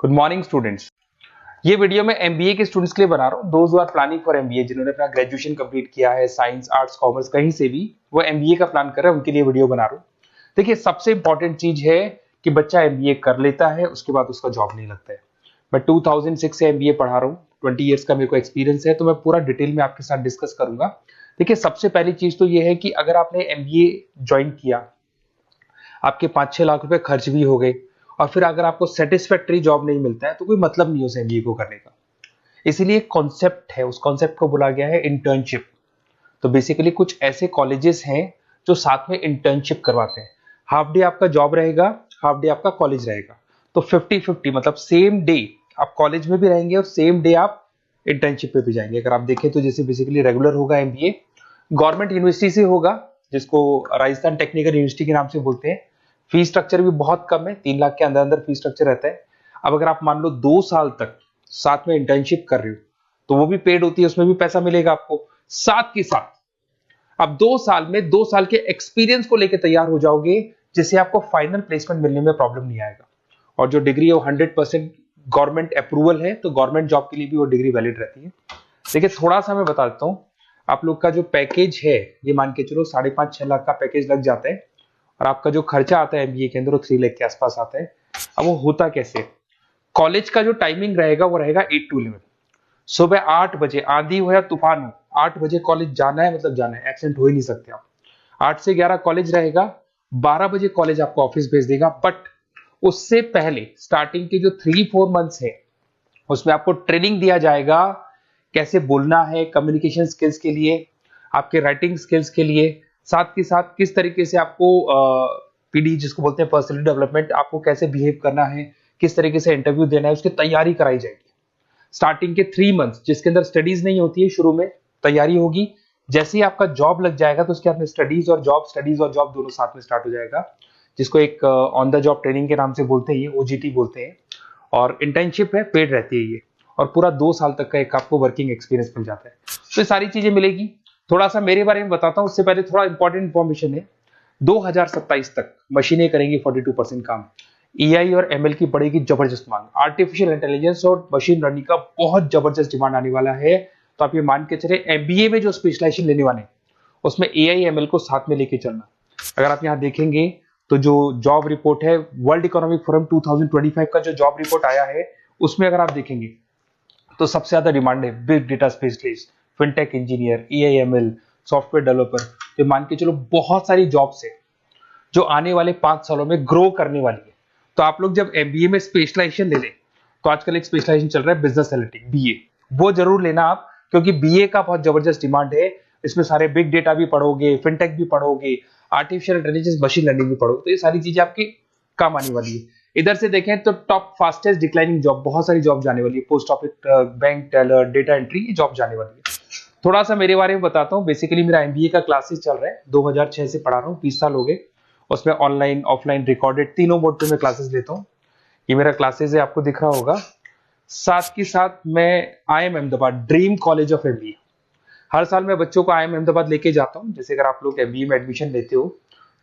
Good morning students. ये video मैं MBA के स्टूडेंट्स के लिए बना रहा हूँ। Those who are planning for MBA, जिन्होंने अपना ग्रेजुएशन कंप्लीट किया है, साइंस आर्ट्स कॉमर्स कहीं से भी, वो एमबीए का प्लान कर रहे हैं, उनके लिए वीडियो बना रहा हूँ। देखिए, सबसे इंपॉर्टेंट चीज है कि बच्चा एमबीए कर लेता है, उसके बाद उसका जॉब नहीं लगता है। मैं 2006 से एमबीए पढ़ा रहा हूँ, 20 ईयर्स का मेरे को एक्सपीरियंस है, तो मैं पूरा डिटेल में आपके साथ डिस्कस करूंगा। देखिए, सबसे पहली चीज तो ये है कि अगर आपने एमबीए ज्वाइन किया, आपके 5-6 लाख रुपए खर्च भी हो गए, और फिर अगर आपको सेटिस्फैक्टरी जॉब नहीं मिलता है, तो कोई मतलब नहीं है उस एमबीए को करने का। इसीलिए कॉन्सेप्ट है, उस कॉन्सेप्ट को बोला गया है इंटर्नशिप। तो बेसिकली कुछ ऐसे कॉलेजेस हैं जो साथ में इंटर्नशिप करवाते हैं। हाफ डे आपका जॉब रहेगा, हाफ डे आपका कॉलेज रहेगा। तो 50-50, मतलब सेम डे आप कॉलेज में भी रहेंगे और सेम डे आप इंटर्नशिप पे भी जाएंगे। अगर आप देखें तो जैसे बेसिकली रेगुलर होगा एमबीए, गवर्नमेंट यूनिवर्सिटी से होगा, जिसको राजस्थान टेक्निकल यूनिवर्सिटी के नाम से बोलते हैं। फीस स्ट्रक्चर भी बहुत कम है, 3 लाख के अंदर अंदर फीस स्ट्रक्चर रहता है। अब अगर आप मान लो 2 साल तक साथ में इंटर्नशिप कर रहे हो, तो वो भी पेड होती है, उसमें भी पैसा मिलेगा आपको। साथ के साथ अब 2 साल में 2 साल के एक्सपीरियंस को लेकर तैयार हो जाओगे, जिससे आपको फाइनल प्लेसमेंट मिलने में प्रॉब्लम नहीं आएगा। और जो डिग्री है वो 100% गवर्नमेंट अप्रूवल है, तो गवर्नमेंट जॉब के लिए भी वो डिग्री वैलिड रहती है। देखिए, थोड़ा सा मैं बता देता हूँ। आप लोग का जो पैकेज है, ये मान के चलो 5.5-6 लाख का पैकेज लग जाता है, और आपका जो खर्चा आता है एमबीए के अंदर वो 3 लाख के आसपास आता है। अब वो होता कैसे? कॉलेज का जो टाइमिंग रहेगा वो रहेगा 8 to 11। सुबह 8 बजे, आंधी हो या तूफान हो, 8 बजे कॉलेज जाना है, मतलब जाना है, एब्सेंट हो ही नहीं सकते आप। 8 से 11 कॉलेज रहेगा, 12 बजे कॉलेज आपको ऑफिस भेज देगा। बट उससे पहले स्टार्टिंग के जो 3-4 मंथ्स है, उसमें आपको ट्रेनिंग दिया जाएगा, कैसे बोलना है, कम्युनिकेशन स्किल्स के लिए, आपके राइटिंग स्किल्स के लिए, साथ के साथ किस तरीके से आपको पीडी जिसको बोलते हैं पर्सनैलिटी डेवलपमेंट, आपको कैसे बिहेव करना है, किस तरीके से इंटरव्यू देना है, उसकी तैयारी कराई जाएगी। स्टार्टिंग के 3 मंथ्स जिसके अंदर स्टडीज नहीं होती है, शुरू में तैयारी होगी। जैसे ही आपका जॉब लग जाएगा, तो उसके बाद में स्टडीज और जॉब दोनों साथ में स्टार्ट हो जाएगा, जिसको एक ऑन द जॉब ट्रेनिंग के नाम से बोलते हैं, ये ओजीटी बोलते हैं। और इंटर्नशिप है, पेड रहती है ये, और पूरा 2 साल तक का एक आपको वर्किंग एक्सपीरियंस मिल जाता है। तो ये सारी चीजें मिलेगी। थोड़ा सा मेरे बारे में बताता हूँ, उससे पहले थोड़ा इंपॉर्टेंट इंफॉर्मेशन है। 2027 तक मशीनें करेंगी 42% काम। एआई और एमएल की पड़ेगी जबरदस्त मांग। आर्टिफिशियल इंटेलिजेंस और मशीन लर्निंग का बहुत जबरदस्त डिमांड आने वाला है। तो आप ये मान के चले, एमबीए में जो स्पेशलाइजेशन लेने वाले हैं, उसमें एआई एमएल को साथ में लेके चलना। अगर आप यहाँ देखेंगे तो जो जॉब रिपोर्ट है, वर्ल्ड इकोनॉमिक फोरम 2025 का जो जॉब रिपोर्ट आया है, उसमें अगर आप देखेंगे तो सबसे ज्यादा डिमांड है big data specialist, fintech engineer, AIML, software developer. तो मान के चलो बहुत सारी जॉब्स है जो आने वाले 5 सालों में ग्रो करने वाली है। तो आप लोग जब एमबीए में स्पेशलाइजेशन ले लें, तो आजकल एक स्पेशलाइजेशन चल रहा है बिजनेस एनालिटिक्स, बीए, वो जरूर लेना आप, क्योंकि बीए का बहुत जबरदस्त डिमांड है। इसमें सारे बिग डेटा भी पढ़ोगे, फिनटेक भी पढ़ोगे, आर्टिफिशियल इंटेलिजेंस, मशीन लर्निंग भी पढ़ोगे, तो ये सारी चीजें आपकी काम आने वाली है। इधर से देखें तो टॉप फास्टेस्ट डिक्लाइनिंग जॉब, बहुत सारी जॉब जाने वाली है, post office, bank teller, data entry, ये जॉब जाने वाली है। थोड़ा सा मेरे बारे में बताता हूँ। बेसिकली मेरा एमबीए का क्लासेस चल रहा है, 2006 से पढ़ा रहा हूँ, 20 साल हो गए। उसमें ऑनलाइन, ऑफलाइन, रिकॉर्डेड, तीनों मोड पे मैं क्लासेस लेता हूँ। ये मेरा क्लासेस है, आपको दिख रहा होगा। साथ के साथ मैं IIM Ahmedabad, dream college of MBA, हर साल मैं बच्चों को IIM अहमदाबाद लेके जाता हूँ। जैसे अगर आप लोग एमबीए में एडमिशन लेते हो,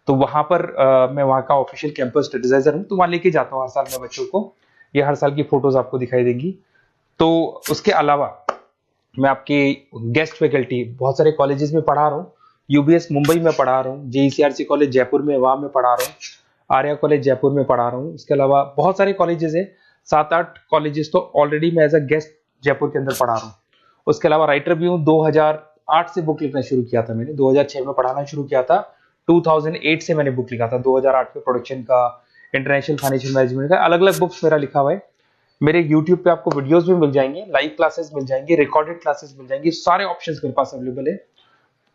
तो वहां पर मैं वहां का ऑफिशियल कैंपस स्टडीजाइजर हूँ, तो वहां लेके जाता हूँ हर साल मैं बच्चों को। ये हर साल की फोटोज आपको दिखाई देंगी। तो उसके अलावा मैं आपके गेस्ट फैकल्टी बहुत सारे कॉलेजेस में पढ़ा रहा हूँ। यूबीएस मुंबई में पढ़ा रहा हूँ, जेईसीआरसी कॉलेज जयपुर में, वहां में पढ़ा रहा हूँ, आर्या कॉलेज जयपुर में पढ़ा रहा हूँ। इसके अलावा बहुत सारे कॉलेजेस है, 7-8 कॉलेजेस तो ऑलरेडी मैं एज अ गेस्ट जयपुर के अंदर पढ़ा रहा हूँ। उसके अलावा राइटर भी हूँ। 2008 से बुक लिखना शुरू किया था मैंने, 2006 में पढ़ाना शुरू किया था, 2008 से मैंने बुक लिखा था, 2008 में प्रोडक्शन का, इंटरनेशनल फाइनेंशियल मैनेजमेंट का, अलग अलग बुक्स मेरा लिखा हुआ है। मेरे YouTube पे आपको वीडियोस भी मिल जाएंगे, लाइव क्लासेस मिल जाएंगे, रिकॉर्डेड क्लासेस मिल जाएंगी, सारे ऑप्शंस मेरे पास अवेलेबल है।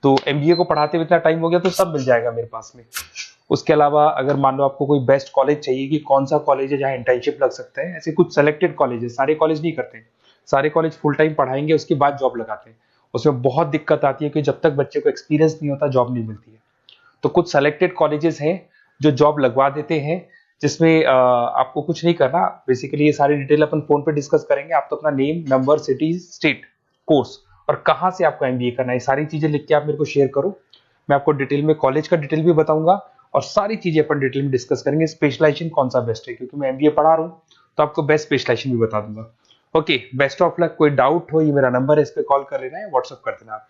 तो एमबीए को पढ़ाते हुए इतना टाइम हो गया, तो सब मिल जाएगा मेरे पास में। उसके अलावा अगर मान लो आपको कोई बेस्ट कॉलेज चाहिए कि कौन सा कॉलेज है जहाँ इंटर्नशिप लग सकता है, ऐसे कुछ सेलेक्टेड कॉलेज है, सारे कॉलेज नहीं करते, सारे कॉलेज फुल टाइम पढ़ाएंगे, उसके बाद जॉब लगाते हैं। उसमें बहुत दिक्कत आती है कि जब तक बच्चे को एक्सपीरियंस नहीं होता, जॉब नहीं मिलती है। तो कुछ सेलेक्टेड कॉलेजेस हैं जो जॉब लगवा देते हैं, जिसमें आपको कुछ नहीं करना। बेसिकली ये सारी डिटेल अपन फोन पे डिस्कस करेंगे। आप तो अपना name, number, city, state, course और कहाँ से आपको एमबीए करना है, सारी चीजें लिख के आप मेरे को शेयर करो। मैं आपको डिटेल में कॉलेज का डिटेल भी बताऊंगा, और सारी चीजें अपन डिटेल में डिस्कस करेंगे। स्पेशलाइजेशन कौन सा बेस्ट है, क्योंकि मैं एमबीए पढ़ा रहा हूँ, तो आपको बेस्ट स्पेशलाइजेशन भी बता दूंगा। Okay, best of luck. कोई डाउट हो, ये मेरा नंबर है, इस पर कॉल कर लेना है, व्हाट्सअप कर देना आप।